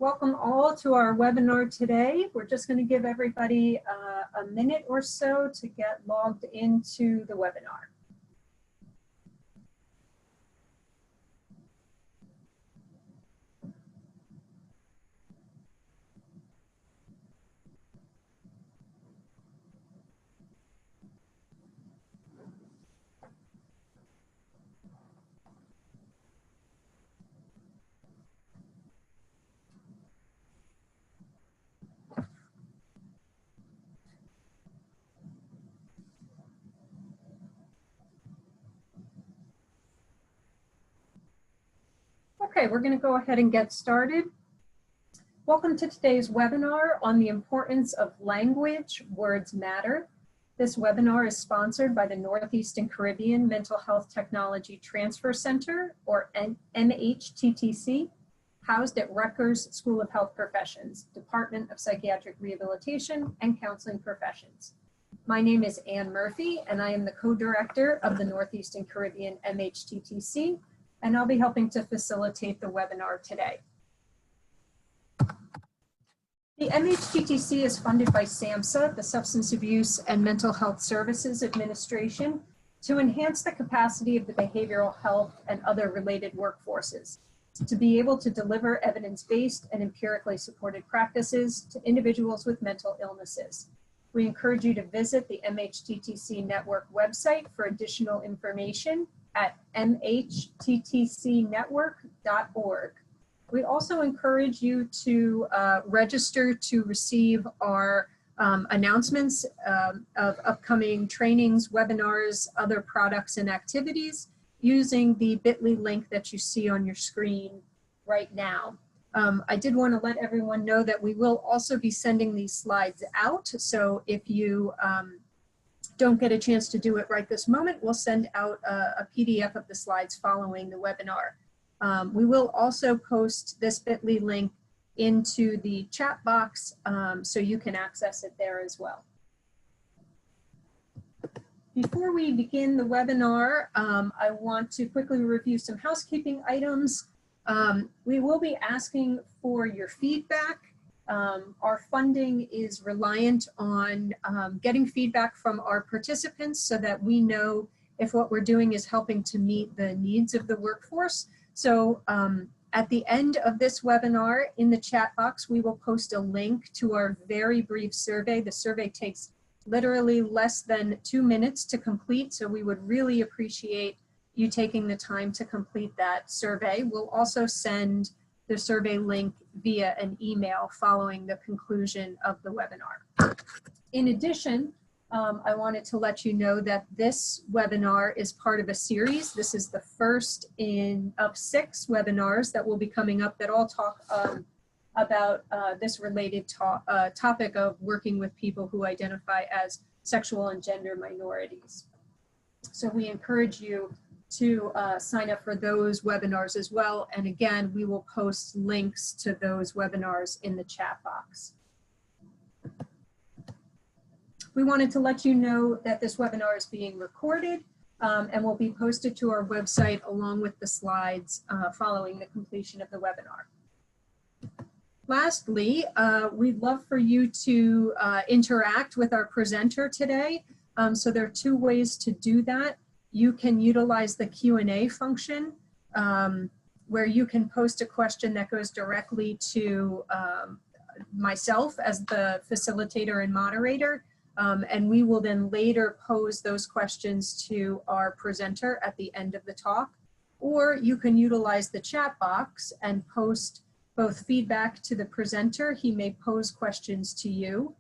Welcome all to our webinar today. We're just going to give everybody a minute or so to get logged into the webinar. Okay, we're going to go ahead and get started. Welcome to today's webinar on the importance of language. Words matter. This webinar is sponsored by the Northeastern Caribbean Mental Health Technology Transfer Center, or MHTTC, housed at Rutgers School of Health Professions, Department of Psychiatric Rehabilitation and Counseling Professions. My name is Ann Murphy, and I am the co-director of the Northeastern Caribbean MHTTC, and I'll be helping to facilitate the webinar today. The MHTTC is funded by SAMHSA, the Substance Abuse and Mental Health Services Administration, to enhance the capacity of the behavioral health and other related workforces, to be able to deliver evidence-based and empirically supported practices to individuals with mental illnesses. We encourage you to visit the MHTTC network website for additional information at mhttcnetwork.org. We also encourage you to register to receive our announcements of upcoming trainings, webinars, other products and activities using the bit.ly link that you see on your screen right now. I did want to let everyone know that we will also be sending these slides out. So if you don't get a chance to do it right this moment, we'll send out a PDF of the slides following the webinar. We will also post this bit.ly link into the chat box so you can access it there as well. Before we begin the webinar, I want to quickly review some housekeeping items. We will be asking for your feedback. Our funding is reliant on getting feedback from our participants so that we know if what we're doing is helping to meet the needs of the workforce. So at the end of this webinar, in the chat box, we will post a link to our very brief survey. The survey takes literally less than 2 minutes to complete, so we would really appreciate you taking the time to complete that survey. We'll also send the survey link via an email following the conclusion of the webinar. In addition, I wanted to let you know that this webinar is part of a series. This is the first of 6 webinars that will be coming up that all talk about this related topic of working with people who identify as sexual and gender minorities. So we encourage you to sign up for those webinars as well. And again, we will post links to those webinars in the chat box. We wanted to let you know that this webinar is being recorded and will be posted to our website along with the slides following the completion of the webinar. Lastly, we'd love for you to interact with our presenter today. So there are 2 ways to do that. You can utilize the Q&A function where you can post a question that goes directly to myself as the facilitator and moderator. And we will then later pose those questions to our presenter at the end of the talk. Or you can utilize the chat box and post both feedback to the presenter. He may pose questions to you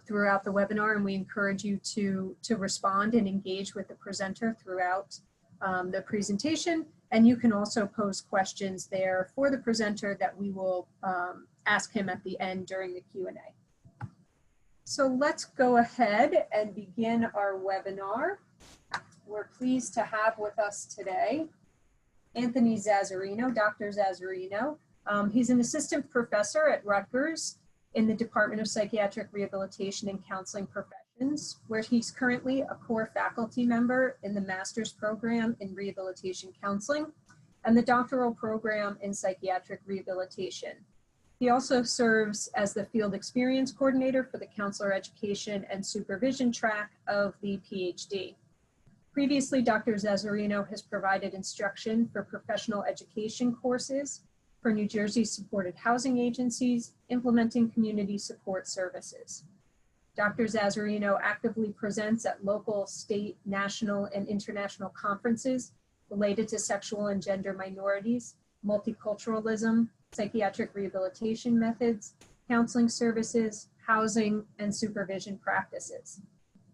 throughout the webinar, and we encourage you to respond and engage with the presenter throughout the presentation. And you can also pose questions there for the presenter that we will ask him at the end during the Q&A. So let's go ahead and begin our webinar. We're pleased to have with us today Anthony Zazzarino, Dr. Zazzarino. He's an assistant professor at Rutgers in the Department of Psychiatric Rehabilitation and Counseling Professions, where he's currently a core faculty member in the master's program in rehabilitation counseling and the doctoral program in psychiatric rehabilitation. He also serves as the Field Experience Coordinator for the Counselor Education and Supervision track of the PhD. Previously, Dr. Zazzarino has provided instruction for professional education courses for New Jersey supported housing agencies implementing community support services. Dr. Zazzarino actively presents at local, state, national, and international conferences related to sexual and gender minorities, multiculturalism, psychiatric rehabilitation methods, counseling services, housing, and supervision practices.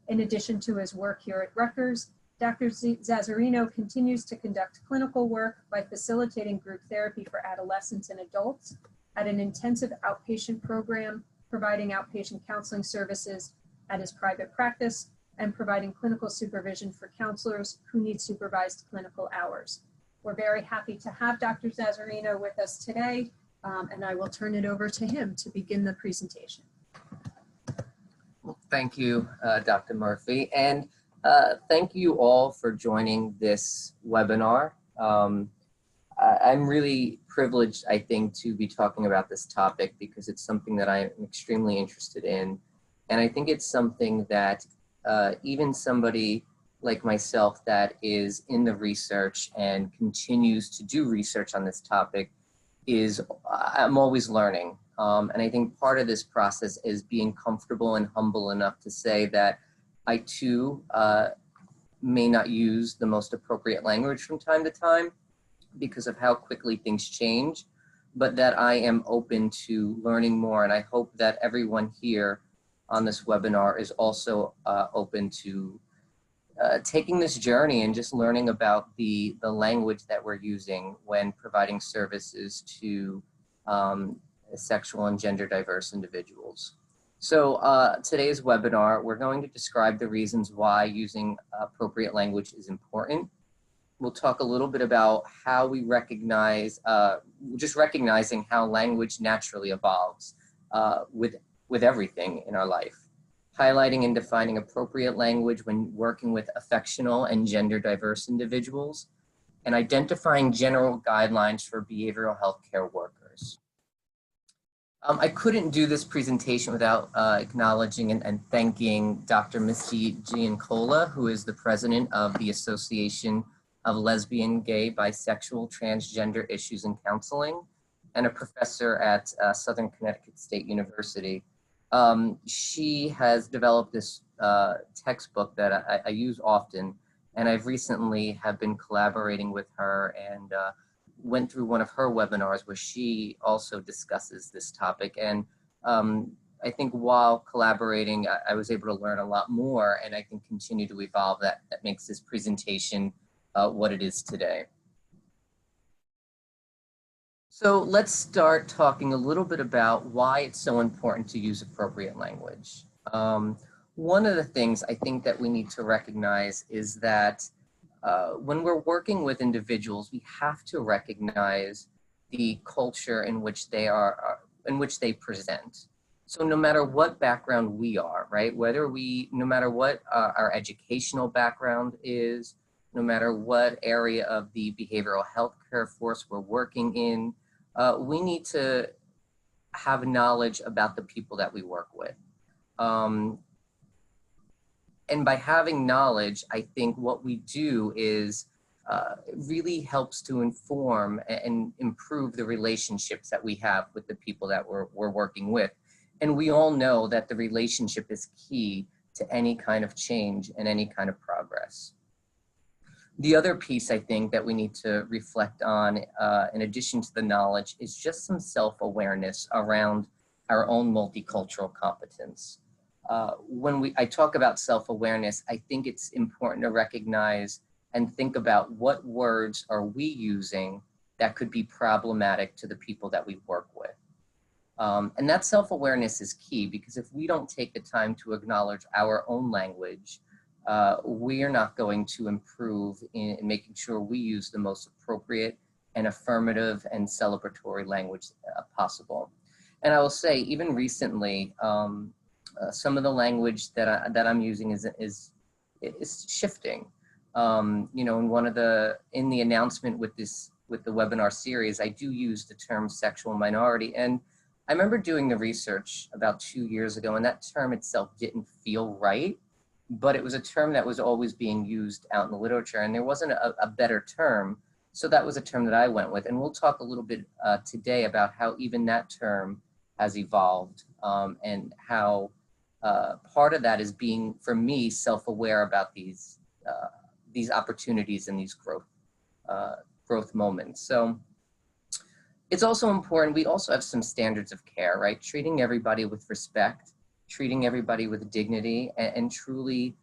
In addition to his work here at Rutgers, Dr. Zazzarino continues to conduct clinical work by facilitating group therapy for adolescents and adults at an intensive outpatient program, providing outpatient counseling services at his private practice, and providing clinical supervision for counselors who need supervised clinical hours. We're very happy to have Dr. Zazzarino with us today, and I will turn it over to him to begin the presentation. Well, thank you, Dr. Murphy, and thank you all for joining this webinar. I'm really privileged, I think, to be talking about this topic because it's something that I'm extremely interested in. And I think it's something that even somebody like myself that is in the research and continues to do research on this topic I'm always learning. And I think part of this process is being comfortable and humble enough to say that I too may not use the most appropriate language from time to time because of how quickly things change, but that I am open to learning more. And I hope that everyone here on this webinar is also open to taking this journey and just learning about the language that we're using when providing services to sexual and gender diverse individuals. So today's webinar, we're going to describe the reasons why using appropriate language is important. We'll talk a little bit about how we recognize, just recognizing how language naturally evolves with everything in our life. Highlighting and defining appropriate language when working with affectional and gender diverse individuals, and identifying general guidelines for behavioral health care workers. I couldn't do this presentation without acknowledging and thanking Dr. Misty Giancola, who is the president of the Association of Lesbian, Gay, Bisexual, Transgender Issues and Counseling, and a professor at Southern Connecticut State University. She has developed this textbook that I use often, and I've recently have been collaborating with her and went through one of her webinars where she also discusses this topic. And I think while collaborating, I was able to learn a lot more, and I can continue to evolve. That makes this presentation what it is today. So let's start talking a little bit about why it's so important to use appropriate language. One of the things I think that we need to recognize is that when we're working with individuals, we have to recognize the culture in which they present. So no matter what background we are, right? No matter what our educational background is, no matter what area of the behavioral health care force we're working in, we need to have knowledge about the people that we work with. And by having knowledge, I think what we do is it really helps to inform and improve the relationships that we have with the people that we're working with. And we all know that the relationship is key to any kind of change and any kind of progress. The other piece I think that we need to reflect on, in addition to the knowledge, is just some self-awareness around our own multicultural competence. When I talk about self-awareness, I think it's important to recognize and think about what words are we using that could be problematic to the people that we work with. And that self-awareness is key, because if we don't take the time to acknowledge our own language, we are not going to improve in making sure we use the most appropriate and affirmative and celebratory language possible. And I will say, even recently, some of the language that I'm using is shifting. You know, in the announcement with the webinar series, I do use the term sexual minority, and I remember doing the research about 2 years ago, and that term itself didn't feel right, but it was a term that was always being used out in the literature, and there wasn't a better term. So that was a term that I went with. And we'll talk a little bit today about how even that term has evolved, and how part of that is being, for me, self-aware about these opportunities and these growth moments. So it's also important, we also have some standards of care, right? Treating everybody with respect, treating everybody with dignity, and truly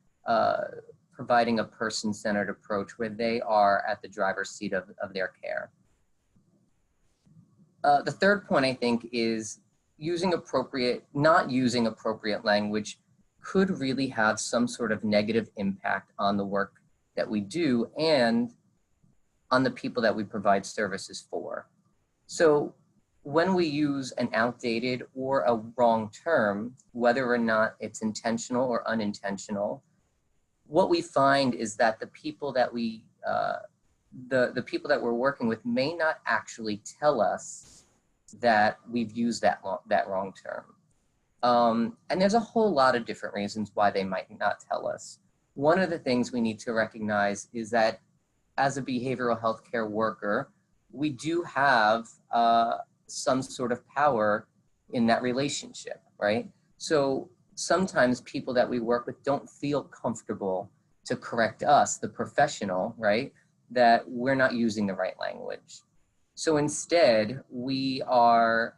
providing a person-centered approach where they are at the driver's seat of their care. The third point, I think, is not using appropriate language could really have some sort of negative impact on the work that we do and on the people that we provide services for. So when we use an outdated or a wrong term, whether or not it's intentional or unintentional, what we find is that the people that the people that we're working with may not actually tell us that we've used that wrong term. And there's a whole lot of different reasons why they might not tell us. One of the things we need to recognize is that as a behavioral health care worker, we do have some sort of power in that relationship, right? So sometimes people that we work with don't feel comfortable to correct us, the professional, right, that we're not using the right language. So instead, we are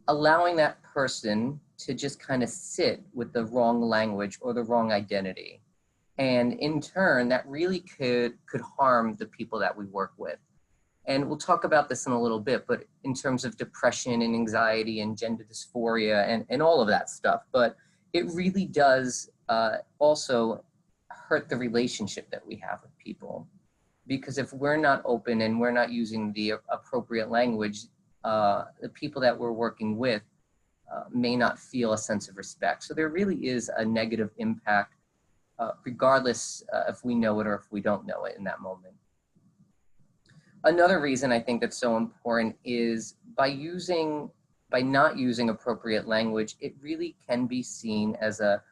allowing that person to just kind of sit with the wrong language or the wrong identity. And in turn, that really could harm the people that we work with. And we'll talk about this in a little bit, but in terms of depression and anxiety and gender dysphoria and all of that stuff. But it really does also hurt the relationship that we have with people. Because if we're not open and we're not using the appropriate language, the people that we're working with may not feel a sense of respect. So there really is a negative impact, regardless if we know it or if we don't know it in that moment. Another reason I think that's so important is by not using appropriate language, it really can be seen as a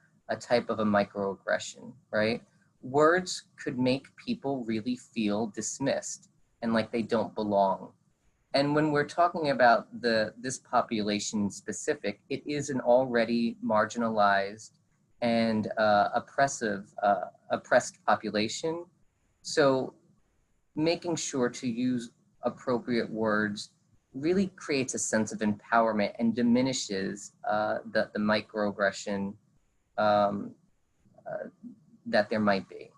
type of a microaggression, right? Words could make people really feel dismissed and like they don't belong. And when we're talking about this population specific, it is an already marginalized and oppressed population. So making sure to use appropriate words really creates a sense of empowerment and diminishes the microaggression that there might be.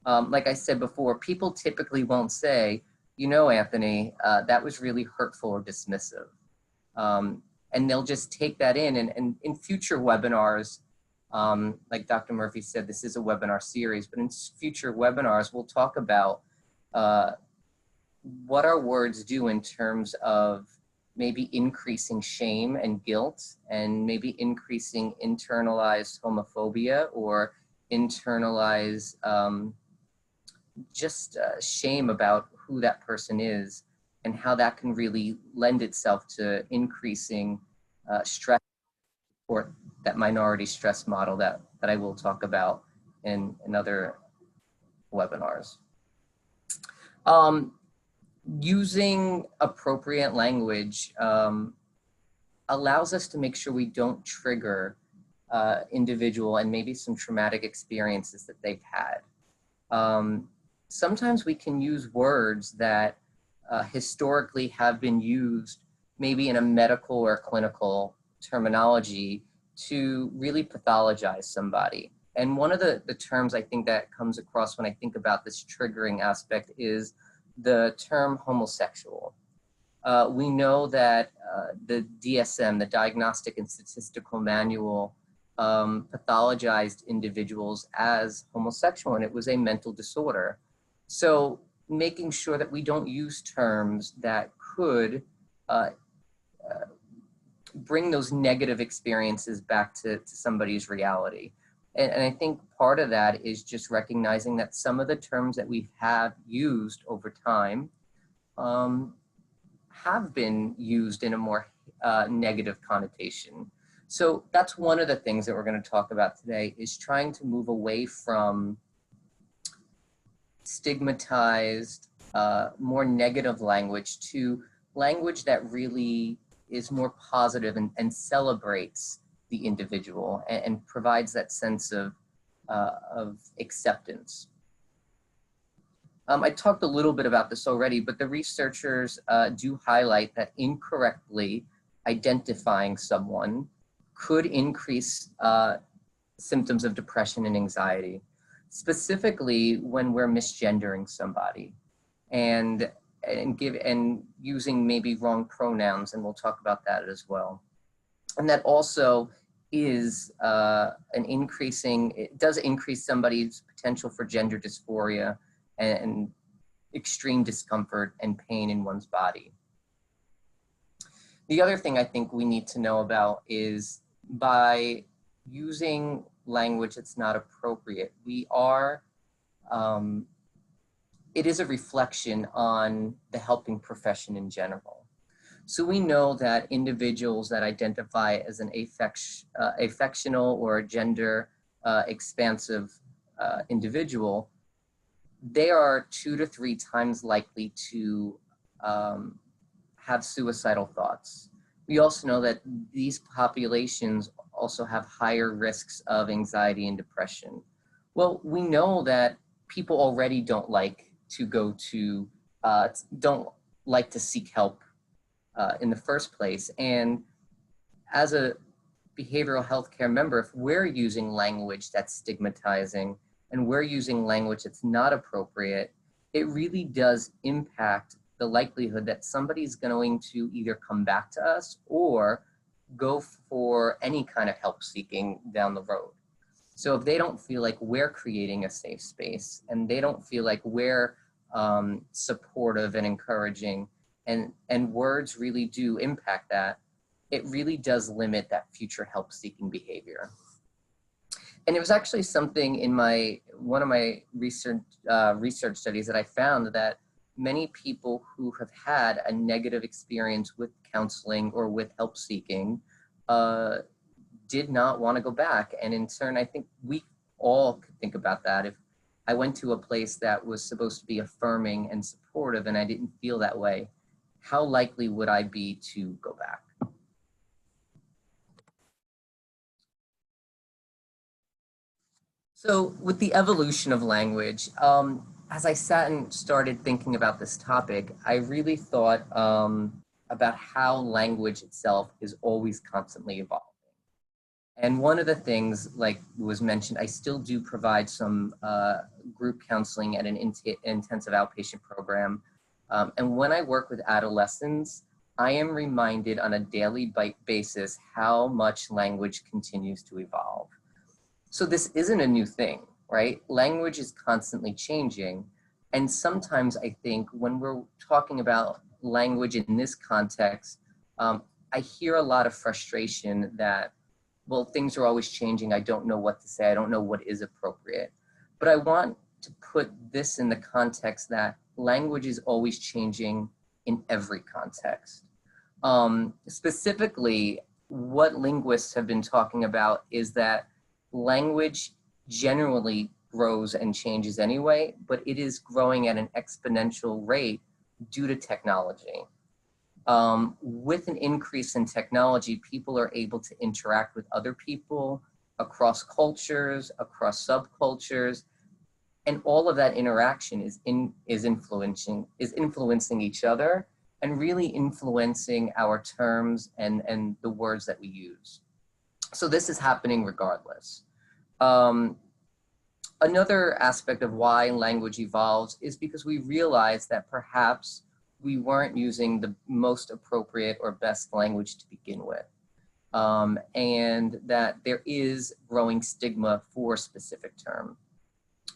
Like I said before, people typically won't say, you know, Anthony, that was really hurtful or dismissive. And they'll just take that in. And in future webinars, like Dr. Murphy said, this is a webinar series, but in future webinars, we'll talk about what our words do in terms of maybe increasing shame and guilt, and maybe increasing internalized homophobia or internalized shame about who that person is, and how that can really lend itself to increasing stress, or that minority stress model that I will talk about in other webinars. Using appropriate language allows us to make sure we don't trigger individual and maybe some traumatic experiences that they've had. Sometimes we can use words that historically have been used maybe in a medical or clinical terminology to really pathologize somebody. And one of the terms I think that comes across when I think about this triggering aspect is the term homosexual. We know that the DSM, the Diagnostic and Statistical Manual, pathologized individuals as homosexual, and it was a mental disorder. So making sure that we don't use terms that could bring those negative experiences back to somebody's reality. And I think part of that is just recognizing that some of the terms that we have used over time have been used in a more negative connotation. So that's one of the things that we're going to talk about today, is trying to move away from stigmatized, more negative language to language that really is more positive and celebrates the individual and provides that sense of acceptance. I talked a little bit about this already, but the researchers do highlight that incorrectly identifying someone could increase symptoms of depression and anxiety, specifically when we're misgendering somebody and using maybe wrong pronouns, and we'll talk about that as well. And that also is it does increase somebody's potential for gender dysphoria and extreme discomfort and pain in one's body. The other thing I think we need to know about is, by using language that's not appropriate, it is a reflection on the helping profession in general. So we know that individuals that identify as an affectional or a gender expansive individual, they are 2 to 3 times likely to have suicidal thoughts. We also know that these populations also have higher risks of anxiety and depression. Well, we know that people already don't like to seek help in the first place. And as a behavioral health care member, if we're using language that's stigmatizing and we're using language that's not appropriate, it really does impact the likelihood that somebody's going to either come back to us or go for any kind of help seeking down the road. So if they don't feel like we're creating a safe space and they don't feel like we're supportive and encouraging, and words really do impact that, it really does limit that future help seeking behavior. And it was actually something in one of my research studies that I found that many people who have had a negative experience with counseling or with help seeking did not want to go back. And in turn, I think we all could think about that. If I went to a place that was supposed to be affirming and supportive and I didn't feel that way, how likely would I be to go back? So with the evolution of language, as I sat and started thinking about this topic, I really thought about how language itself is always constantly evolving. And one of the things, like was mentioned, I still do provide some group counseling at an intensive outpatient program. And when I work with adolescents, I am reminded on a daily basis how much language continues to evolve. So this isn't a new thing, right? Language is constantly changing. And sometimes I think when we're talking about language in this context, I hear a lot of frustration that, well, things are always changing. I don't know what to say. I don't know what is appropriate. But I want to put this in the context that language is always changing in every context. Specifically, what linguists have been talking about is that language generally grows and changes anyway, but it is growing at an exponential rate due to technology. With an increase in technology, people are able to interact with other people across cultures, across subcultures, and all of that interaction is influencing each other and really influencing our terms and the words that we use. So this is happening regardless. Another aspect of why language evolves is because we realize that perhaps we weren't using the most appropriate or best language to begin with. And that there is growing stigma for a specific term.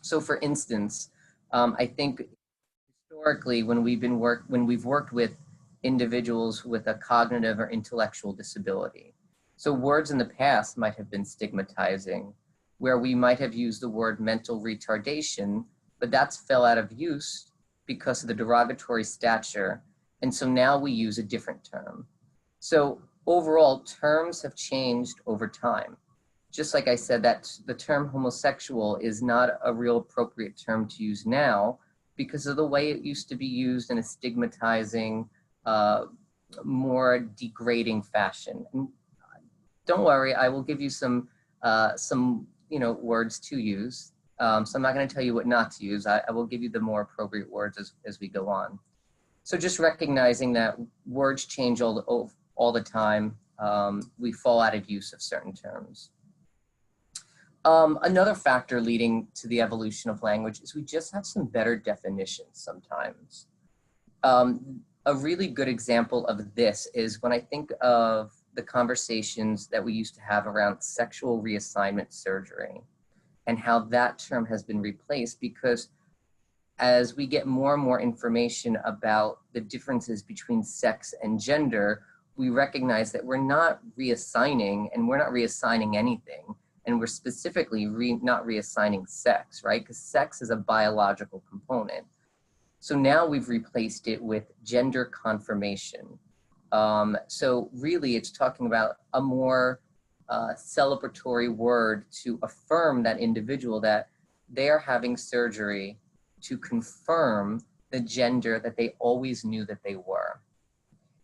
So for instance, I think historically when we've worked with individuals with a cognitive or intellectual disability, so words in the past might have been stigmatizing, where we might have used the word mental retardation, but that's fell out of use because of the derogatory stature And so now we use a different term. So overall, terms have changed over time. Just like I said, that the term homosexual is not a real appropriate term to use now because of the way it used to be used in a stigmatizing, more degrading fashion. And don't worry, I will give you some words to use. So I'm not going to tell you what not to use. I will give you the more appropriate words as we go on. So just recognizing that words change all the time. We fall out of use of certain terms. Another factor leading to the evolution of language is we just have some better definitions sometimes. A really good example of this is when I think of the conversations that we used to have around sexual reassignment surgery and how that term has been replaced, because as we get more and more information about the differences between sex and gender, we recognize that we're not reassigning, and we're not reassigning anything, and we're specifically not reassigning sex, right? Because sex is a biological component. So now we've replaced it with gender confirmation. So really it's talking about a more celebratory word to affirm that individual that they are having surgery to confirm the gender that they always knew that they were,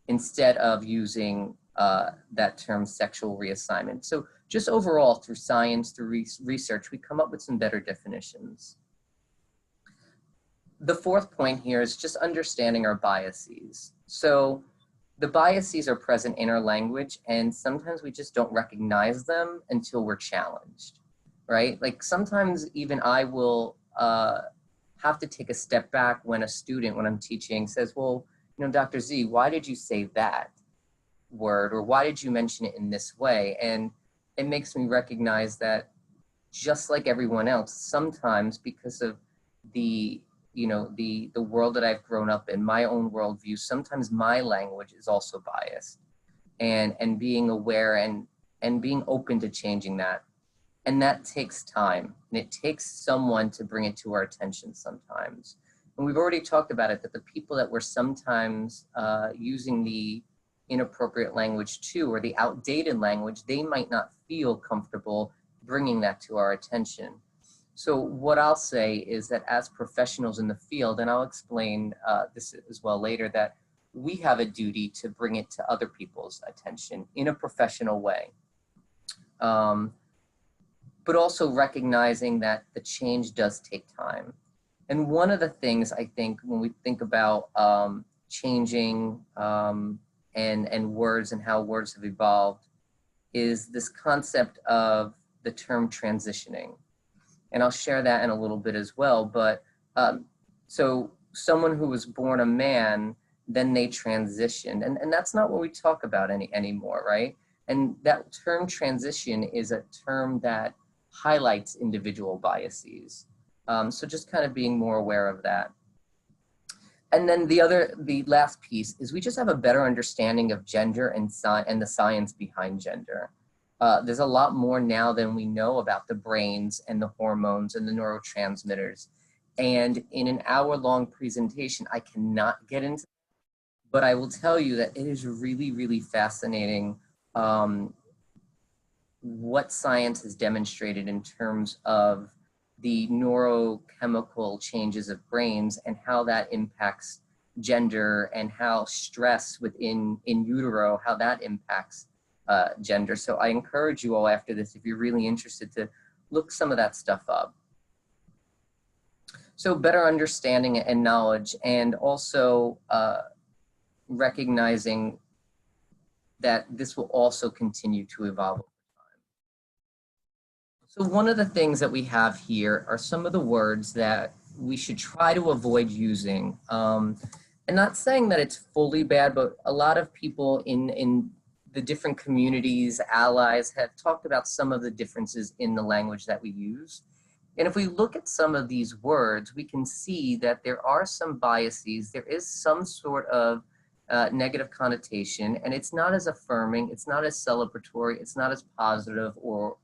instead of using that term sexual reassignment. So just overall, through science, through research, we come up with some better definitions. The fourth point here is just understanding our biases. So the biases are present in our language, and sometimes we just don't recognize them until we're challenged, right? Like sometimes even I will have to take a step back when a student, when I'm teaching, says, well, you know, Dr. Z, why did you say that word? Or why did you mention it in this way? And it makes me recognize that just like everyone else, sometimes because of the world that I've grown up in, my own worldview, sometimes my language is also biased, and being aware and being open to changing that. And that takes time, and it takes someone to bring it to our attention sometimes. And we've already talked about it, that the people that we're sometimes using the inappropriate language to, or the outdated language, they might not feel comfortable bringing that to our attention. So what I'll say is that as professionals in the field, and I'll explain this as well later, that we have a duty to bring it to other people's attention in a professional way. But also recognizing that the change does take time. And one of the things I think when we think about changing and words and how words have evolved is this concept of the term transitioning. And I'll share that in a little bit as well. But so someone who was born a man, then they transitioned. And that's not what we talk about anymore, right? And that term transition is a term that highlights individual biases. So just kind of being more aware of that. And then the last piece is we just have a better understanding of gender and the science behind gender. There's a lot more now than we know about the brains and the hormones and the neurotransmitters. And in an hour-long presentation, I cannot get into, but I will tell you that it is really, really fascinating what science has demonstrated in terms of the neurochemical changes of brains and how that impacts gender, and how stress in utero, how that impacts gender. So I encourage you all after this, if you're really interested, to look some of that stuff up. So better understanding and knowledge, and also recognizing that this will also continue to evolve. So one of the things that we have here are some of the words that we should try to avoid using. And not saying that it's fully bad, but a lot of people in the different communities, allies, have talked about some of the differences in the language that we use. And if we look at some of these words, we can see that there are some biases. There is some sort of negative connotation, and it's not as affirming, it's not as celebratory, it's not as positive or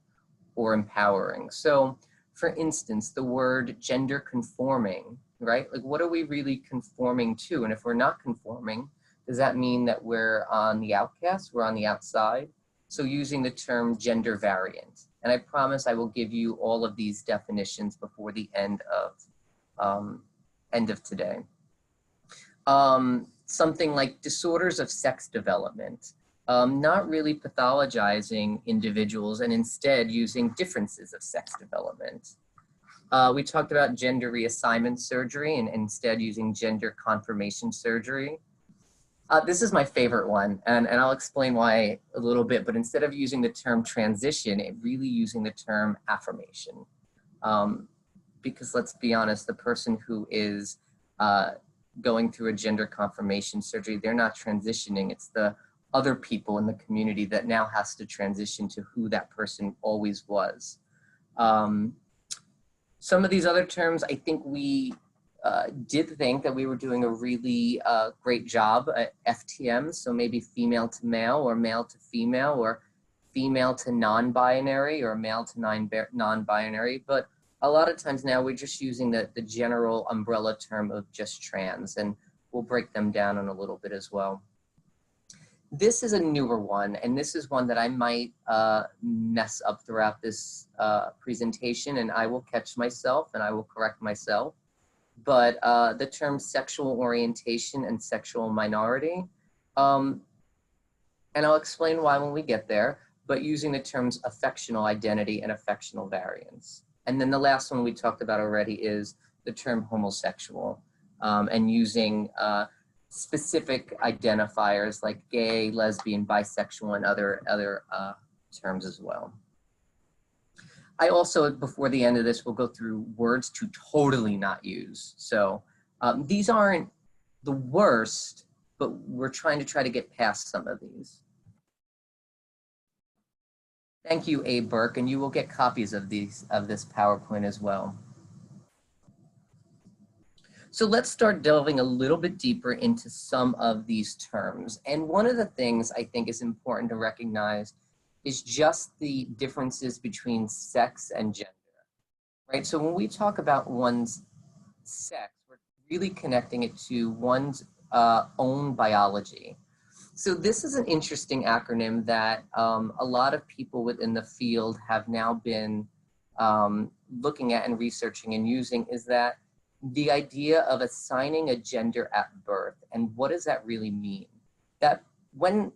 empowering. So for instance, the word gender conforming, right? Like what are we really conforming to? And if we're not conforming, Does that mean that we're on the outcast? We're on the outside? So using the term gender variant. And I promise I will give you all of these definitions before the end of today. Something like disorders of sex development, not really pathologizing individuals and instead using differences of sex development. We talked about gender reassignment surgery and instead using gender confirmation surgery. This is my favorite one, and I'll explain why a little bit, but instead of using the term transition, it really using the term affirmation. Because let's be honest, the person who is going through a gender confirmation surgery, they're not transitioning. It's the other people in the community that now has to transition to who that person always was. Some of these other terms, I think we did think that we were doing a really great job at FTM. So maybe female to male or male to female or female to non-binary or male to non-binary. But a lot of times now we're just using the general umbrella term of just trans, and we'll break them down in a little bit as well. This is a newer one, and this is one that I might mess up throughout this presentation, and I will catch myself and I will correct myself. But the term sexual orientation and sexual minority, and I'll explain why when we get there, but using the terms affectional identity and affectional variance. And then the last one we talked about already is the term homosexual, and using specific identifiers like gay, lesbian, bisexual, and other terms as well. I also, before the end of this, will go through words to totally not use. So these aren't the worst, but we're trying to get past some of these. Thank you, Abe Burke, and you will get copies of this PowerPoint as well. So let's start delving a little bit deeper into some of these terms. And one of the things I think is important to recognize is just the differences between sex and gender, right? So when we talk about one's sex, we're really connecting it to one's own biology. So this is an interesting acronym that a lot of people within the field have now been looking at and researching and using, is that the idea of assigning a gender at birth. And what does that really mean? That when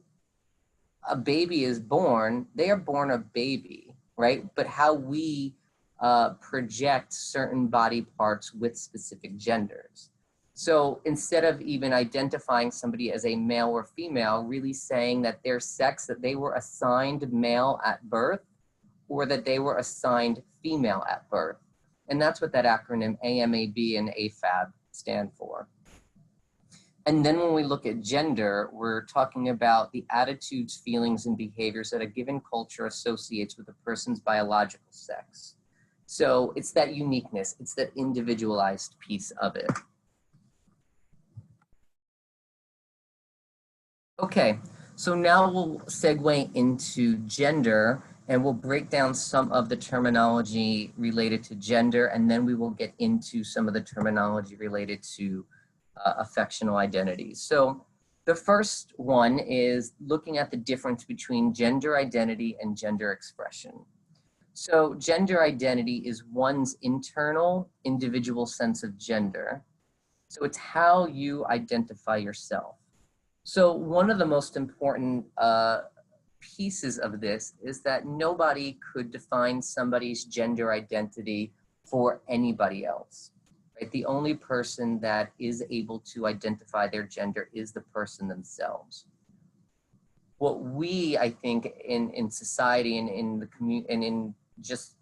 a baby is born, they are born a baby, right? But how we project certain body parts with specific genders. So instead of even identifying somebody as a male or female, really saying that their sex, that they were assigned male at birth or that they were assigned female at birth. And that's what that acronym AMAB and AFAB stand for. And then when we look at gender, we're talking about the attitudes, feelings, and behaviors that a given culture associates with a person's biological sex. So it's that uniqueness, it's that individualized piece of it. Okay, so now we'll segue into gender, and we'll break down some of the terminology related to gender, and then we will get into some of the terminology related to affectional identities. So the first one is looking at the difference between gender identity and gender expression. So gender identity is one's internal individual sense of gender. So it's how you identify yourself. So one of the most important pieces of this is that nobody could define somebody's gender identity for anybody else. Right? The only person that is able to identify their gender is the person themselves. What we, I think, in society and in the community and in just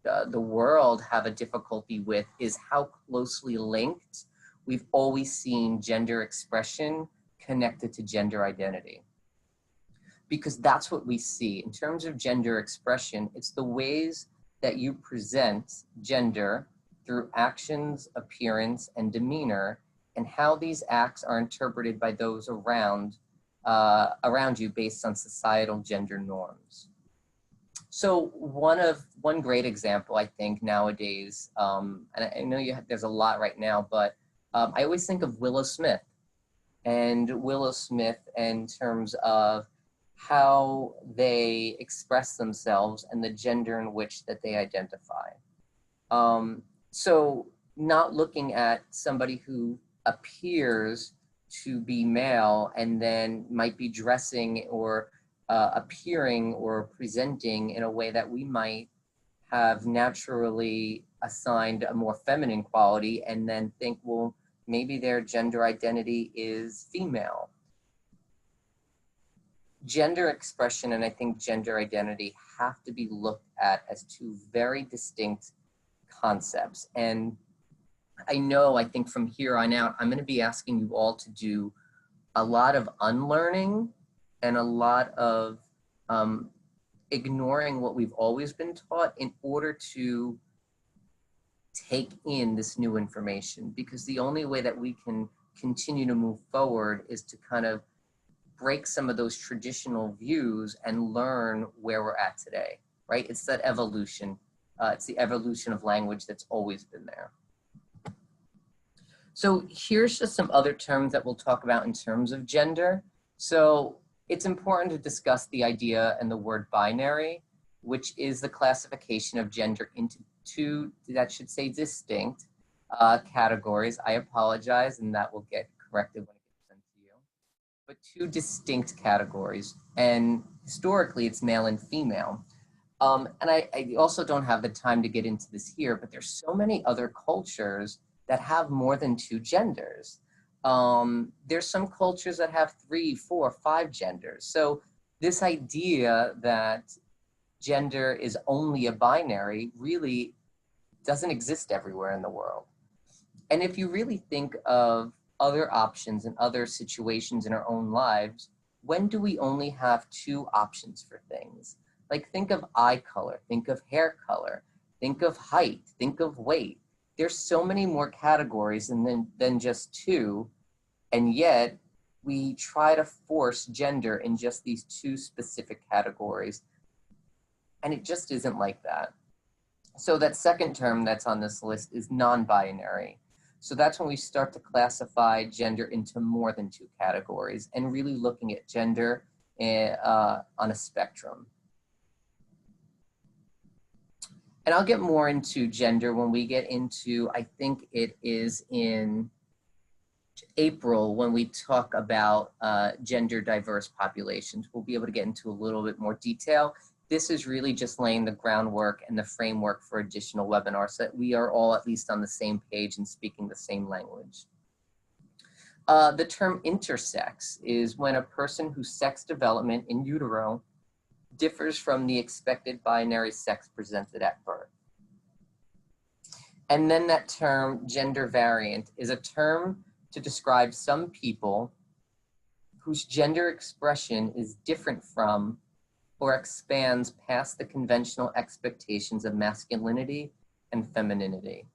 the world have a difficulty with is how closely linked we've always seen gender expression connected to gender identity. Because that's what we see. In terms of gender expression, it's the ways that you present gender through actions, appearance, and demeanor, and how these acts are interpreted by those around you based on societal gender norms. So one great example, I think, nowadays, and I know there's a lot right now, but I always think of Willow Smith. and Willow Smith in terms of how they express themselves and the gender in which that they identify. So not looking at somebody who appears to be male and then might be dressing or appearing or presenting in a way that we might have naturally assigned a more feminine quality and then think, well, maybe their gender identity is female. Gender expression and I think gender identity have to be looked at as two very distinct concepts. And I think from here on out, I'm going to be asking you all to do a lot of unlearning and a lot of ignoring what we've always been taught in order to take in this new information, because the only way that we can continue to move forward is to kind of break some of those traditional views and learn where we're at today, right? It's that evolution. It's the evolution of language that's always been there. So here's just some other terms that we'll talk about in terms of gender. So it's important to discuss the idea and the word binary, which is the classification of gender into two, that should say distinct categories. I apologize, and that will get corrected when it gets sent to you. But two distinct categories, and historically it's male and female. And I also don't have the time to get into this here, but there's so many other cultures that have more than two genders. There's some cultures that have 3, 4, 5 genders. So this idea that gender is only a binary really doesn't exist everywhere in the world. And if you really think of other options and other situations in our own lives, when do we only have 2 options for things? Like think of eye color, think of hair color, think of height, think of weight. There's so many more categories than just 2, and yet we try to force gender in just these 2 specific categories, and it just isn't like that. So that second term that's on this list is non-binary. So that's when we start to classify gender into more than 2 categories and really looking at gender on a spectrum. And I'll get more into gender when we get into, I think it is in April, when we talk about gender diverse populations. We'll be able to get into a little bit more detail. This is really just laying the groundwork and the framework for additional webinars so that we are all at least on the same page and speaking the same language. The term intersex is when a person whose sex development in utero differs from the expected binary sex presented at birth. And then that term, gender variant, is a term to describe some people whose gender expression is different from or expands past the conventional expectations of masculinity and femininity.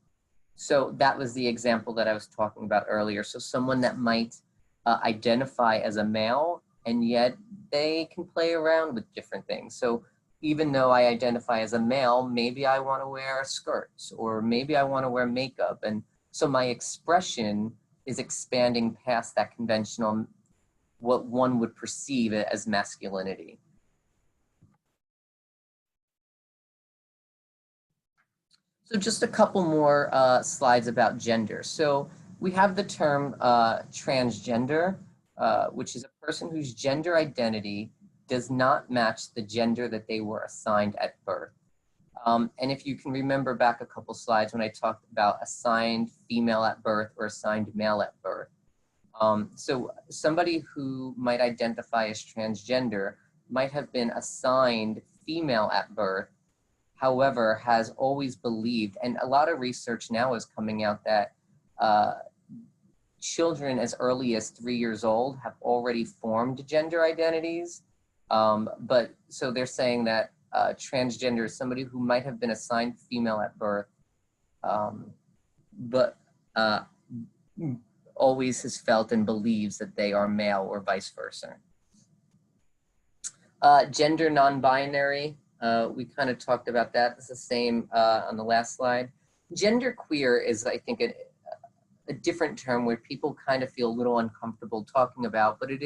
So that was the example that I was talking about earlier. So someone that might identify as a male, and yet they can play around with different things. So even though I identify as a male, maybe I want to wear skirts, or maybe I want to wear makeup. And so my expression is expanding past that conventional, what one would perceive as masculinity. So just a couple more slides about gender. So we have the term transgender, which is a person whose gender identity does not match the gender that they were assigned at birth. And if you can remember back a couple slides when I talked about assigned female at birth or assigned male at birth. So somebody who might identify as transgender might have been assigned female at birth, however, has always believed, and a lot of research now is coming out that children as early as 3 years old have already formed gender identities. But so they're saying that transgender is somebody who might have been assigned female at birth, but always has felt and believes that they are male or vice versa. Gender non-binary, we kind of talked about that. It's the same on the last slide. Gender queer is, I think, a different term where people kind of feel a little uncomfortable talking about, but it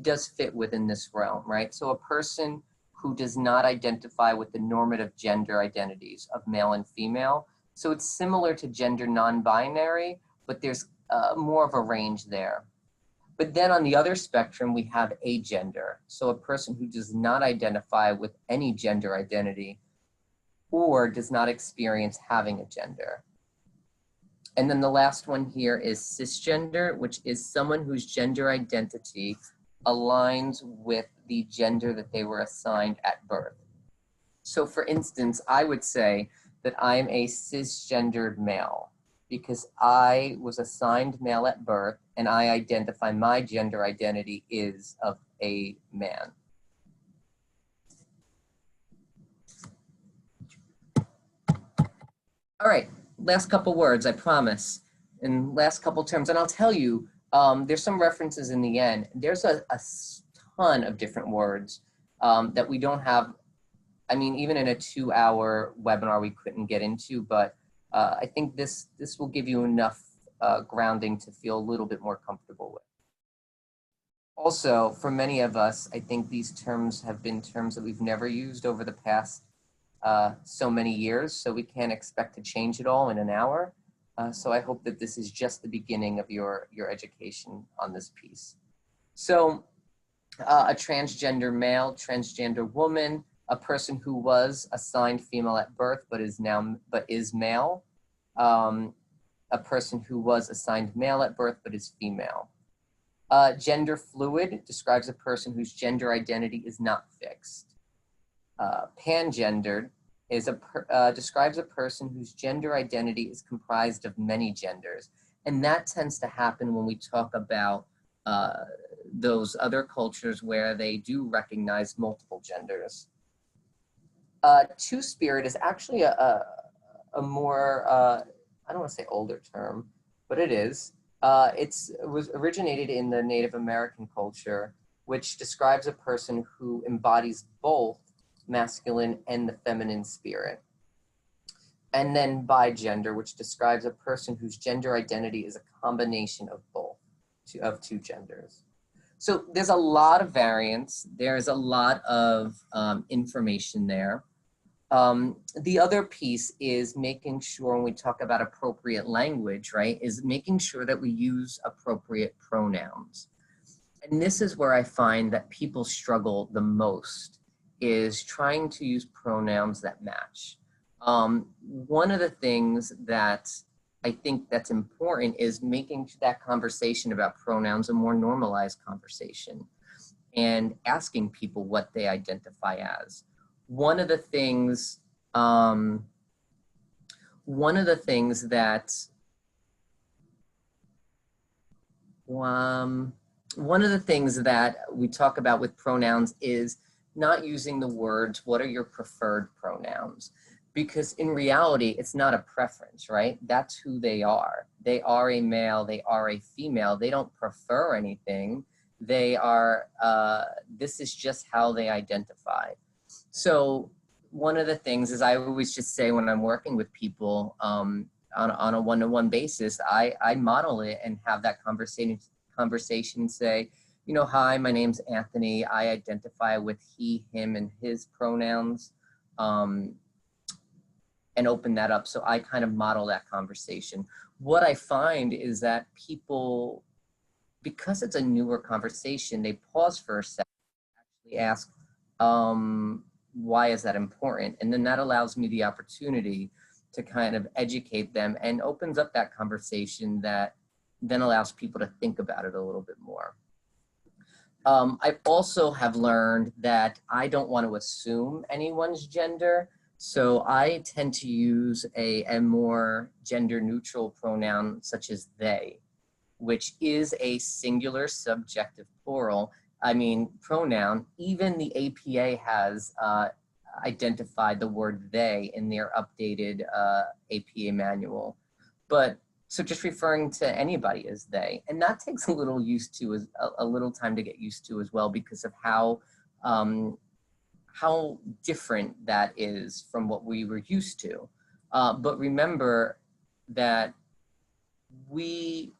does fit within this realm, right? So a person who does not identify with the normative gender identities of male and female. So it's similar to gender non-binary, but there's more of a range there. But then on the other spectrum, we have agender. So a person who does not identify with any gender identity or does not experience having a gender. And then the last one here is cisgender, which is someone whose gender identity aligns with the gender that they were assigned at birth. So for instance, I would say that I'm a cisgendered male because I was assigned male at birth and I identify my gender identity is of a man. All right, last couple words, I promise, and last couple terms, and I'll tell you, there's some references in the end. There's a ton of different words that we don't have. I mean, even in a 2-hour webinar, we couldn't get into, but I think this will give you enough grounding to feel a little bit more comfortable with. Also, for many of us, I think these terms have been terms that we've never used over the past so many years, so we can't expect to change it all in an hour. So I hope that this is just the beginning of your education on this piece. So a transgender male, transgender woman, a person who was assigned female at birth but is male, a person who was assigned male at birth but is female. Gender fluid describes a person whose gender identity is not fixed. Pangendered describes a person whose gender identity is comprised of many genders. And that tends to happen when we talk about those other cultures where they do recognize multiple genders. Two-spirit is actually a more, I don't want to say older term, but it is. It was originated in the Native American culture, which describes a person who embodies both masculine and the feminine spirit. And then bigender, which describes a person whose gender identity is a combination of both, of two genders. So there's a lot of variance. There's a lot of information there. The other piece is making sure when we talk about appropriate language, right, is making sure that we use appropriate pronouns. And this is where I find that people struggle the most, is trying to use pronouns that match. One of the things that I think that's important is making that conversation about pronouns a more normalized conversation and asking people what they identify as. One of the things that we talk about with pronouns is not using the words, what are your preferred pronouns? Because in reality, it's not a preference, right? That's who they are. They are a male, they are a female. They don't prefer anything. They are, this is just how they identify. So one of the things is I always just say when I'm working with people on a one-to-one basis, I model it and have that conversation say, you know, hi, my name's Anthony. I identify with he, him, and his pronouns, and open that up. So I kind of model that conversation. What I find is that people, because it's a newer conversation, they pause for a second, actually ask, why is that important? And then that allows me the opportunity to kind of educate them and opens up that conversation that then allows people to think about it a little bit more. I also have learned that I don't want to assume anyone's gender. So I tend to use a more gender neutral pronoun such as they, which is a singular subjective plural. I mean, pronoun. Even the APA has identified the word they in their updated APA manual. But so just referring to anybody as they, and that takes a little a little time to get used to as well because of how different that is from what we were used to. But remember that we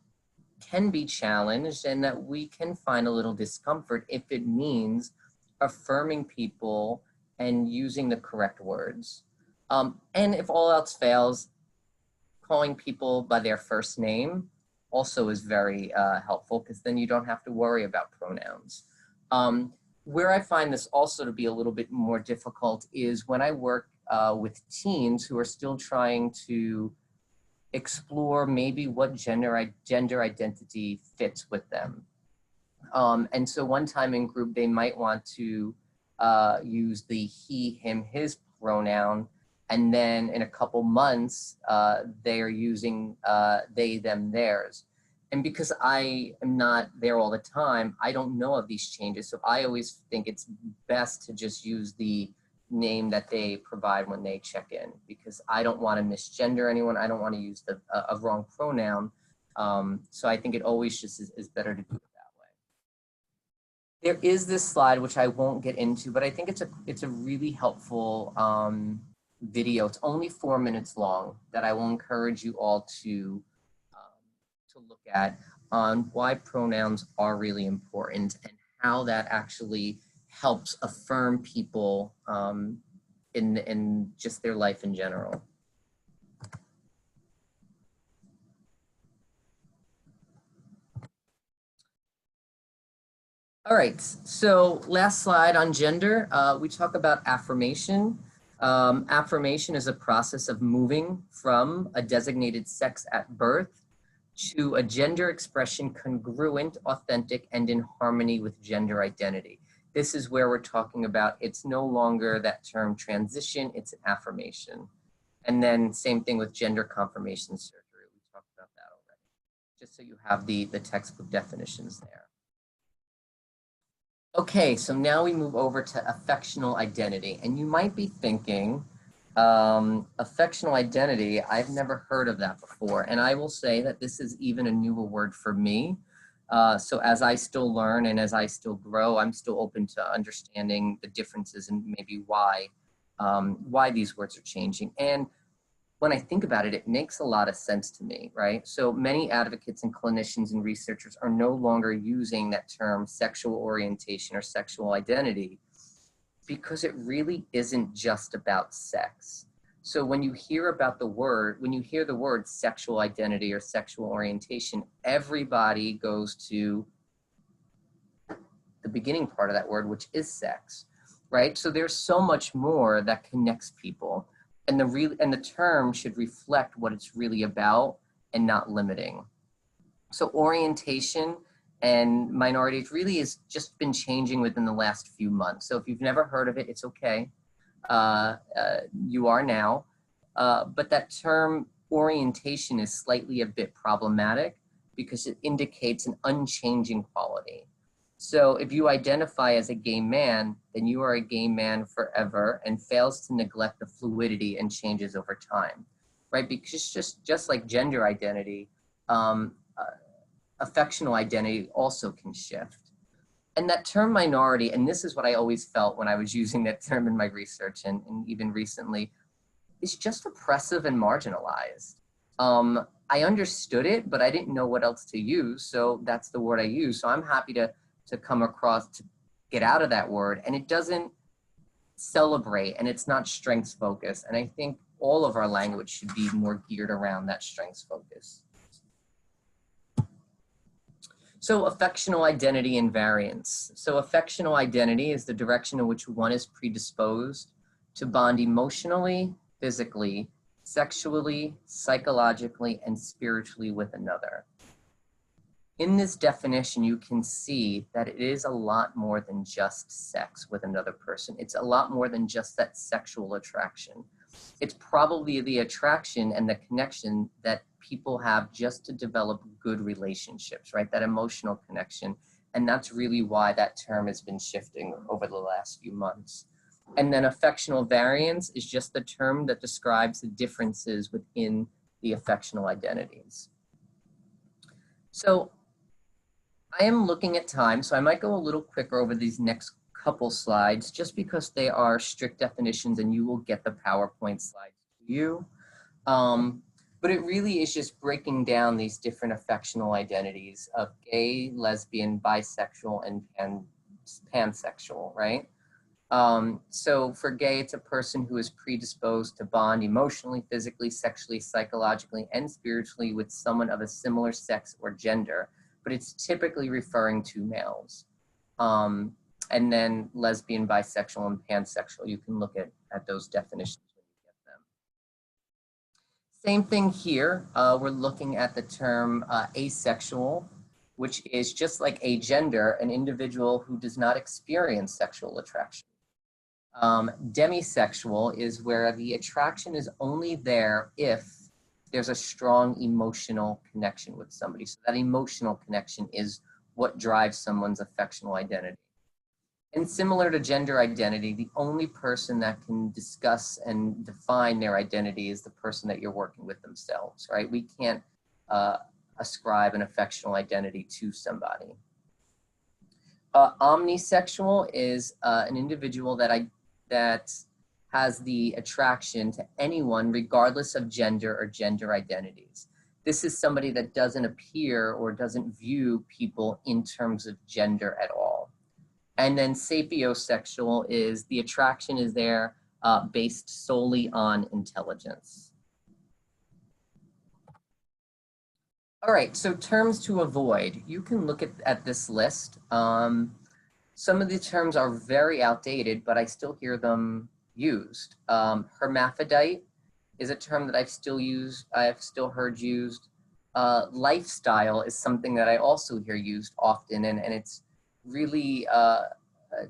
can be challenged and that we can find a little discomfort if it means affirming people and using the correct words. And if all else fails, calling people by their first name also is very helpful, because then you don't have to worry about pronouns. Where I find this also to be a little bit more difficult is when I work with teens who are still trying to explore maybe what gender identity fits with them. And so one time in group, they might want to use the he, him, his pronoun, and then in a couple months, they are using they, them, theirs. And because I am not there all the time, I don't know of these changes. So I always think it's best to just use the name that they provide when they check in, because I don't want to misgender anyone. I don't want to use a wrong pronoun. So I think it always just is better to do it that way. There is this slide, which I won't get into, but I think it's a really helpful video. It's only 4 minutes long that I will encourage you all to look at on why pronouns are really important and how that actually helps affirm people in just their life in general. All right, so last slide on gender, we talk about affirmation. Affirmation is a process of moving from a designated sex at birth to a gender expression congruent, authentic, and in harmony with gender identity. This is where we're talking about it's no longer that term transition, it's an affirmation. And then same thing with gender confirmation surgery. We talked about that already, just so you have the textbook definitions there. Okay, so now we move over to affectional identity. And you might be thinking, affectional identity, I've never heard of that before. And I will say that this is even a newer word for me. So as I still learn and as I still grow, I'm still open to understanding the differences and maybe why these words are changing. And when I think about it, it makes a lot of sense to me, right? So many advocates and clinicians and researchers are no longer using that term sexual orientation or sexual identity, because it really isn't just about sex. So when you hear about the word, when you hear the word sexual identity or sexual orientation, everybody goes to the beginning part of that word, which is sex, right? So there's so much more that connects people. And the term should reflect what it's really about and not limiting. So orientation and minorities really has just been changing within the last few months. So if you've never heard of it, it's okay. You are now. But that term orientation is slightly a bit problematic because it indicates an unchanging quality. So if you identify as a gay man, then you are a gay man forever and fails to neglect the fluidity and changes over time, right? Because just like gender identity, affectional identity also can shift. And that term minority, and this is what I always felt when I was using that term in my research and even recently, is just oppressive and marginalized. I understood it, but I didn't know what else to use. So that's the word I use. So I'm happy to come across, to get out of that word. And it doesn't celebrate and it's not strengths focused. And I think all of our language should be more geared around that strengths focus. So affectional identity and variance. So affectional identity is the direction in which one is predisposed to bond emotionally, physically, sexually, psychologically, and spiritually with another. In this definition, you can see that it is a lot more than just sex with another person. It's a lot more than just that sexual attraction. It's probably the attraction and the connection that people have just to develop good relationships, right? That emotional connection. And that's really why that term has been shifting over the last few months. And then affectional variance is just the term that describes the differences within the affectional identities. So I am looking at time, so I might go a little quicker over these next couple slides just because they are strict definitions and you will get the PowerPoint slides to you. But it really is just breaking down these different affectional identities of gay, lesbian, bisexual, and pansexual, right? So for gay, it's a person who is predisposed to bond emotionally, physically, sexually, psychologically, and spiritually with someone of a similar sex or gender, but it's typically referring to males. And then lesbian, bisexual, and pansexual, you can look at those definitions when you get them. Same thing here, we're looking at the term asexual, which is just like agender, an individual who does not experience sexual attraction. Demisexual is where the attraction is only there if there's a strong emotional connection with somebody. So that emotional connection is what drives someone's affectional identity. And similar to gender identity, the only person that can discuss and define their identity is the person that you're working with themselves, right? We can't ascribe an affectional identity to somebody. Omnisexual is an individual that has the attraction to anyone regardless of gender or gender identities. This is somebody that doesn't appear or doesn't view people in terms of gender at all. And then sapiosexual is the attraction is there based solely on intelligence. All right, so terms to avoid. You can look at this list. Some of the terms are very outdated, but I still hear them used. Hermaphrodite is a term that I've still heard used. Lifestyle is something that I also hear used often, and it's really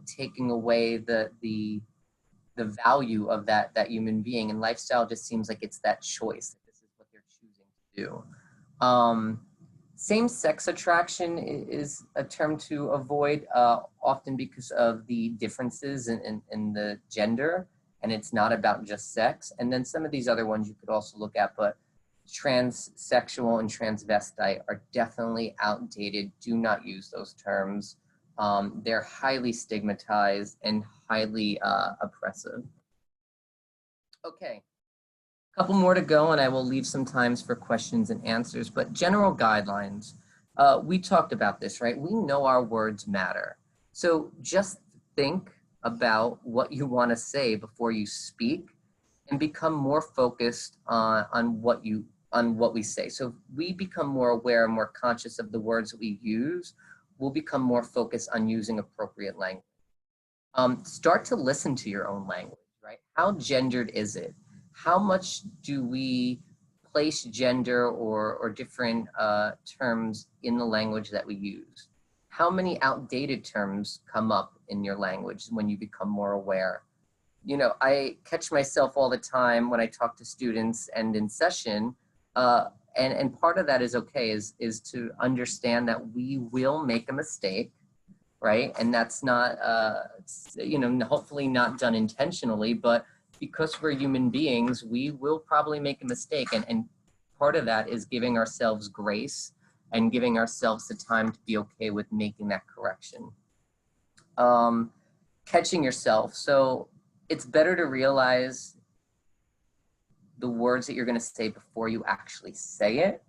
taking away the value of that human being. And lifestyle just seems like it's that choice, that this is what they're choosing to do. Same-sex attraction is a term to avoid, often because of the differences in the gender, and it's not about just sex. And then some of these other ones you could also look at, but transsexual and transvestite are definitely outdated. Do not use those terms. They're highly stigmatized and highly oppressive. Okay. Couple more to go, and I will leave some times for questions and answers, but general guidelines. We talked about this, right? We know our words matter. So just think about what you want to say before you speak and become more focused on what we say. So if we become more aware, more conscious of the words that we use, we'll become more focused on using appropriate language. Start to listen to your own language, right? How gendered is it? How much do we place gender or different terms in the language that we use? How many outdated terms come up in your language when you become more aware? You know, I catch myself all the time when I talk to students and in session, and part of that is okay, is to understand that we will make a mistake, right? And that's not, you know, hopefully not done intentionally, but because we're human beings, we will probably make a mistake. And part of that is giving ourselves grace and giving ourselves the time to be okay with making that correction. Catching yourself. So it's better to realize the words that you're going to say before you actually say it.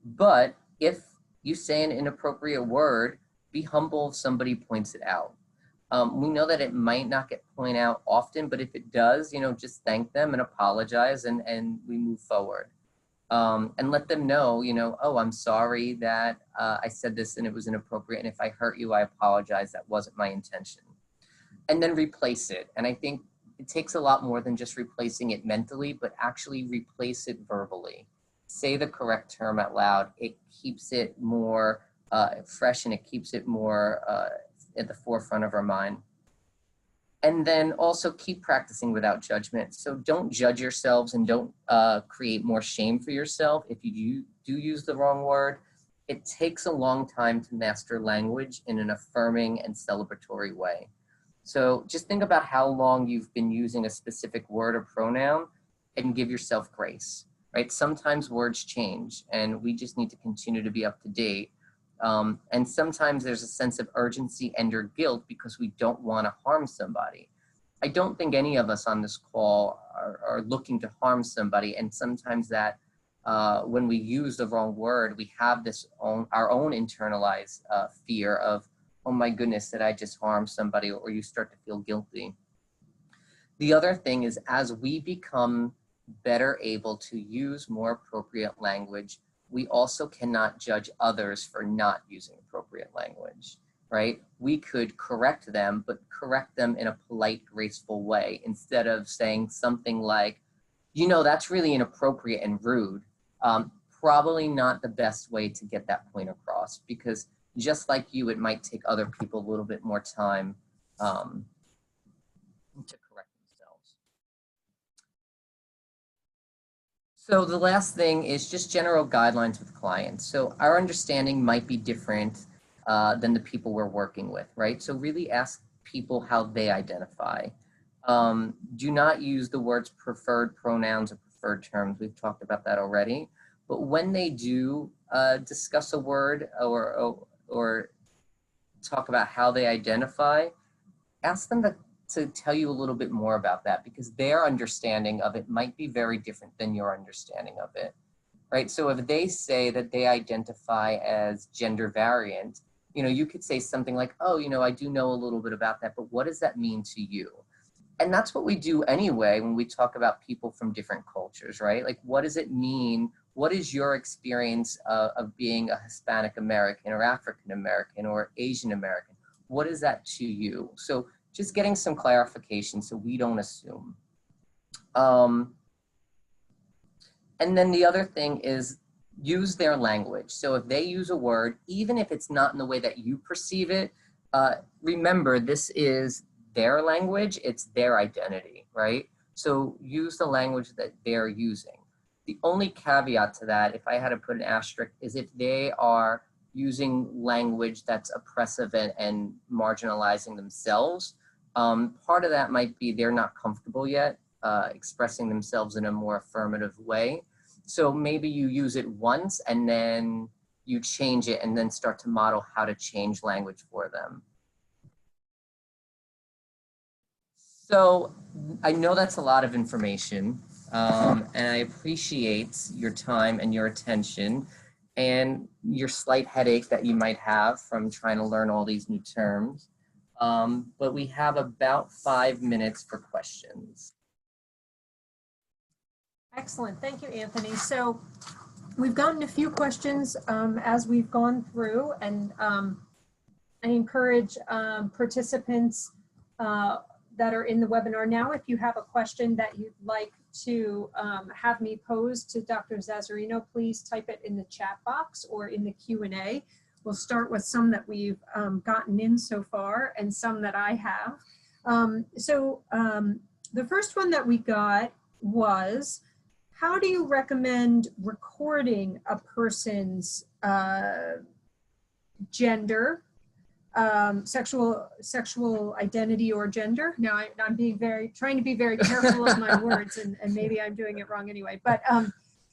But if you say an inappropriate word, be humble if somebody points it out. We know that it might not get pointed out often, but if it does, you know, just thank them and apologize, and we move forward. And let them know, you know, oh, I'm sorry that I said this and it was inappropriate. And if I hurt you, I apologize. That wasn't my intention. And then replace it. And I think it takes a lot more than just replacing it mentally, but actually replace it verbally. Say the correct term out loud. It keeps it more fresh, and it keeps it more at the forefront of our mind. And then also keep practicing without judgment. So don't judge yourselves, and don't create more shame for yourself if you do use the wrong word. It takes a long time to master language in an affirming and celebratory way. So just think about how long you've been using a specific word or pronoun and give yourself grace, right? Sometimes words change, and we just need to continue to be up to date. And sometimes there's a sense of urgency and or guilt because we don't want to harm somebody. I don't think any of us on this call are looking to harm somebody, and sometimes that when we use the wrong word, we have our own internalized fear of, oh my goodness, did I just harm somebody? Or you start to feel guilty. The other thing is, as we become better able to use more appropriate language, we also cannot judge others for not using appropriate language, right? We could correct them, but correct them in a polite, graceful way, instead of saying something like, you know, that's really inappropriate and rude. Probably not the best way to get that point across, because just like you, it might take other people a little bit more time to correct themselves. So the last thing is just general guidelines with clients. So our understanding might be different than the people we're working with, right? So really ask people how they identify. Do not use the words preferred pronouns or preferred terms. We've talked about that already. But when they do discuss a word or talk about how they identify, ask them to tell you a little bit more about that, because their understanding of it might be very different than your understanding of it, right? So if they say that they identify as gender variant, you know, you could say something like, oh, you know, I do know a little bit about that, but what does that mean to you? And that's what we do anyway when we talk about people from different cultures, right? Like, what does it mean? What is your experience of being a Hispanic American or African American or Asian American? What is that to you? So just getting some clarification so we don't assume. And then the other thing is use their language. So if they use a word, even if it's not in the way that you perceive it, remember, this is their language, it's their identity, right? So use the language that they're using. The only caveat to that, if I had to put an asterisk, is if they are using language that's oppressive and marginalizing themselves. Part of that might be they're not comfortable yet expressing themselves in a more affirmative way. So maybe you use it once and then you change it and then start to model how to change language for them. So I know that's a lot of information, and I appreciate your time and your attention and your slight headache that you might have from trying to learn all these new terms. But we have about 5 minutes for questions. Excellent. Thank you, Anthony. So we've gotten a few questions as we've gone through, and I encourage participants that are in the webinar now, if you have a question that you'd like to have me pose to Dr. Zazzarino, please type it in the chat box or in the Q&A. We'll start with some that we've gotten in so far and some that I have. The first one that we got was, how do you recommend recording a person's gender, sexual identity or gender? Now I'm being trying to be very careful of my words, and maybe I'm doing it wrong anyway, but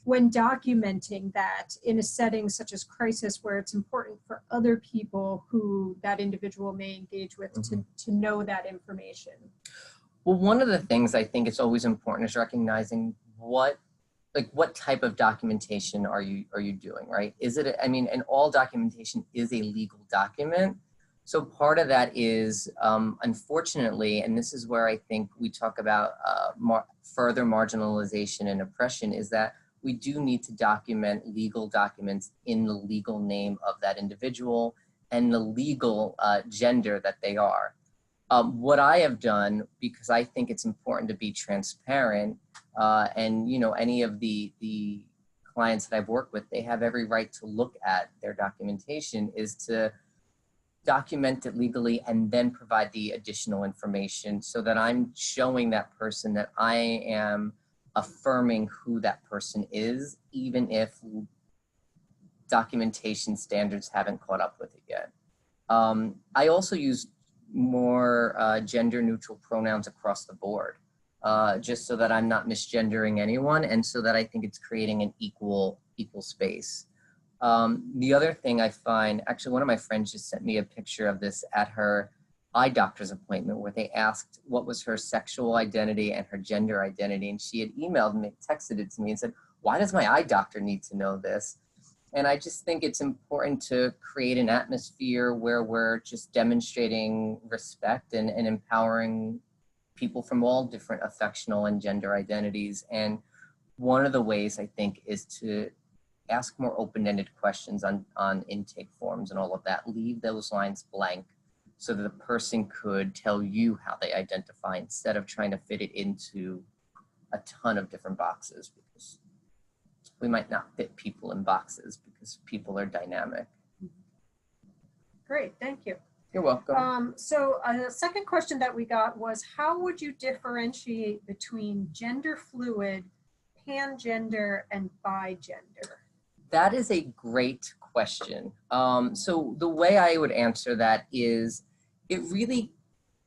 when documenting that in a setting such as crisis, where it's important for other people who that individual may engage with to know that information. Well, one of the things I think is always important is recognizing what type of documentation are you doing, right? Is it, I mean, and all documentation is a legal document. So part of that is, unfortunately, and this is where I think we talk about further marginalization and oppression, is that we do need to document legal documents in the legal name of that individual and the legal gender that they are. What I have done, because I think it's important to be transparent, and you know, any of the clients that I've worked with, they have every right to look at their documentation, is to document it legally and then provide the additional information so that I'm showing that person that I am affirming who that person is, even if documentation standards haven't caught up with it yet. I also use more gender neutral pronouns across the board, just so that I'm not misgendering anyone, and so that I think it's creating an equal space. The other thing I find, actually one of my friends just sent me a picture of this at her eye doctor's appointment, where they asked what was her sexual identity and her gender identity, and she had emailed me, texted it to me and said, why does my eye doctor need to know this? And I just think it's important to create an atmosphere where we're just demonstrating respect and empowering people from all different affectional and gender identities. And one of the ways, I think, is to ask more open-ended questions on intake forms and all of that. Leave those lines blank so that the person could tell you how they identify instead of trying to fit it into a ton of different boxes, because we might not fit people in boxes because people are dynamic. Great, thank you. You're welcome. So a second question that we got was, how would you differentiate between gender fluid, pangender, and bigender? That is a great question. So the way I would answer that is it really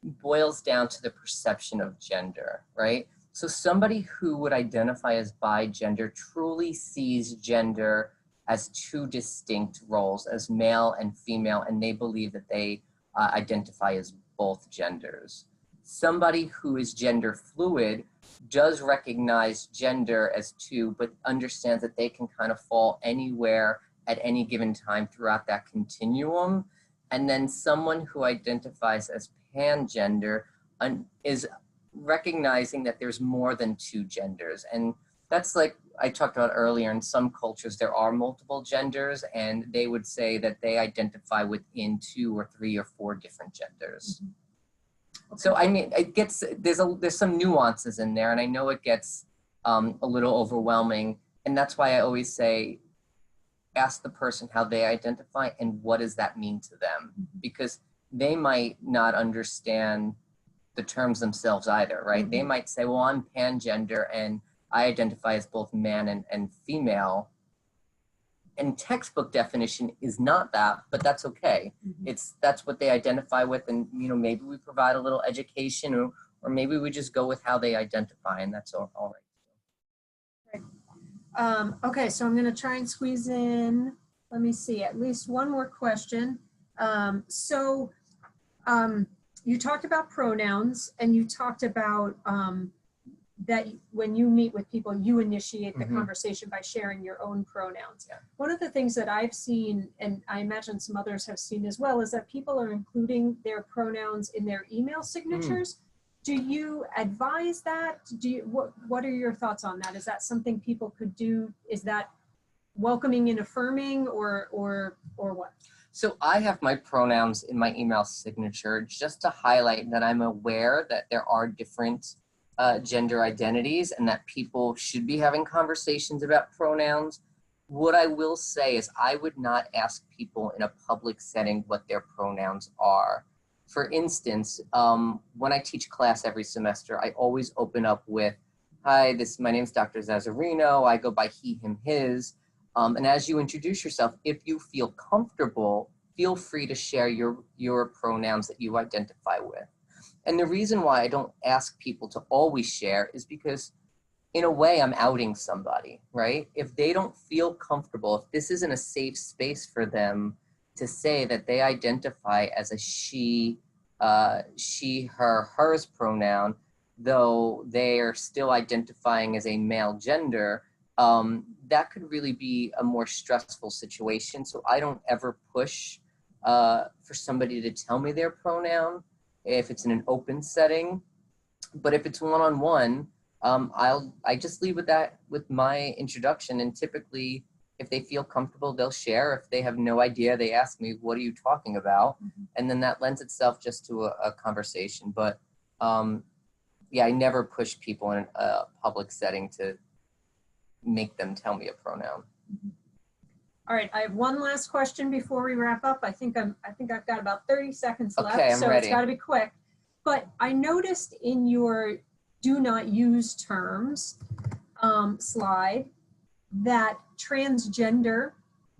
boils down to the perception of gender, right? So somebody who would identify as bigender truly sees gender as two distinct roles, as male and female, and they believe that they identify as both genders. Somebody who is gender fluid does recognize gender as two, but understands that they can kind of fall anywhere at any given time throughout that continuum. And then someone who identifies as pangender is recognizing that there's more than two genders. And that's like I talked about earlier, in some cultures there are multiple genders, and they would say that they identify within 2 or 3 or 4 different genders. Okay. So I mean, it gets, there's some nuances in there, and I know it gets a little overwhelming, and that's why I always say, ask the person how they identify and what does that mean to them, because they might not understand the terms themselves either, right? They might say, well, I'm pangender and I identify as both man and female. And textbook definition is not that, but that's okay. That's what they identify with, and maybe we provide a little education, or maybe we just go with how they identify, and that's all right. Right. Okay, so I'm going to try and squeeze in, let me see, at least one more question. You talked about pronouns, and you talked about that when you meet with people, you initiate the conversation by sharing your own pronouns. Yeah. One of the things that I've seen, and I imagine some others have seen as well, is that people are including their pronouns in their email signatures. Do you advise that? What are your thoughts on that? Is that something people could do? Is that welcoming and affirming, or what? So I have my pronouns in my email signature just to highlight that I'm aware that there are different gender identities and that people should be having conversations about pronouns. What I will say is I would not ask people in a public setting what their pronouns are. For instance, when I teach class every semester, I always open up with, hi, my name's Dr. Zazzarino. I go by he, him, his. And as you introduce yourself, if you feel comfortable, feel free to share your pronouns that you identify with. And the reason why I don't ask people to always share is because, in a way, I'm outing somebody, right? If they don't feel comfortable, if this isn't a safe space for them to say that they identify as a she, her, hers pronoun, though they are still identifying as a male gender, that could really be a more stressful situation. So I don't ever push for somebody to tell me their pronoun if it's in an open setting. But if it's one-on-one, I just leave with that with my introduction, and typically if they feel comfortable, they'll share. If they have no idea, they ask me, what are you talking about? And then that lends itself just to a conversation. But yeah, I never push people in a public setting to make them tell me a pronoun. All right, I have one last question before we wrap up. I think I've got about 30 seconds left, okay, I'm so ready. It's got to be quick. But I noticed in your do not use terms slide that transgender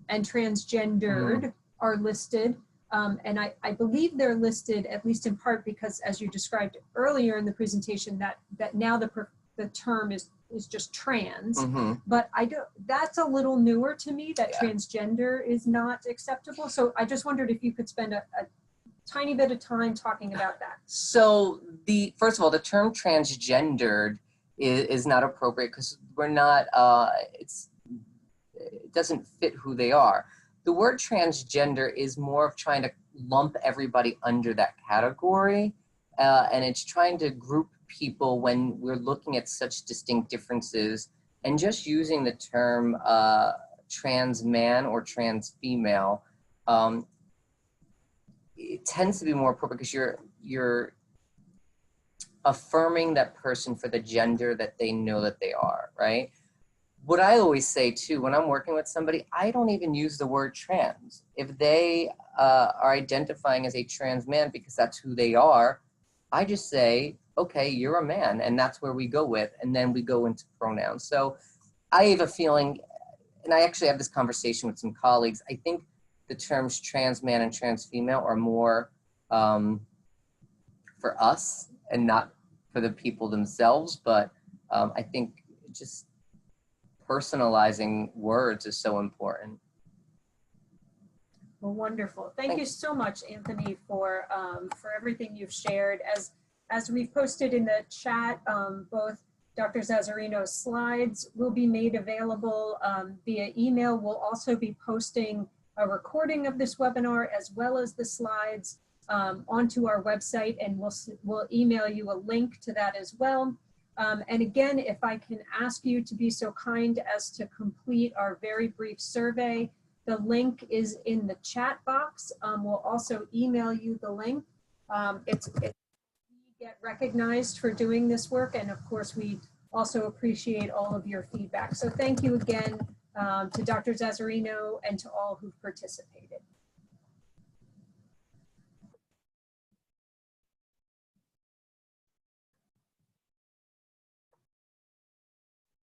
and transgendered are listed. And I believe they're listed, at least in part, because as you described earlier in the presentation, that now the term is just trans, but that's a little newer to me, that transgender is not acceptable. So I just wondered if you could spend a tiny bit of time talking about that. So first of all, the term transgendered is not appropriate because we're not, it doesn't fit who they are. The word transgender is more of trying to lump everybody under that category. And it's trying to group people when we're looking at such distinct differences, and just using the term trans man or trans female, it tends to be more appropriate because you're affirming that person for the gender that they know that they are, right? What I always say too, when I'm working with somebody, I don't even use the word trans. If they are identifying as a trans man because that's who they are, I just say, okay, you're a man, and that's where we go with, and then we go into pronouns. So I have a feeling, and I actually have this conversation with some colleagues, I think the terms trans man and trans female are more for us and not for the people themselves, but I think just personalizing words is so important. Well, wonderful. Thank you so much, Anthony, for everything you've shared. As we've posted in the chat, both Dr. Zazzarino's slides will be made available via email. We'll also be posting a recording of this webinar as well as the slides onto our website, and we'll email you a link to that as well. And again, if I can ask you to be so kind as to complete our very brief survey, the link is in the chat box. We'll also email you the link. We get recognized for doing this work, and of course, we also appreciate all of your feedback. So thank you again to Dr. Zazzarino and to all who've participated.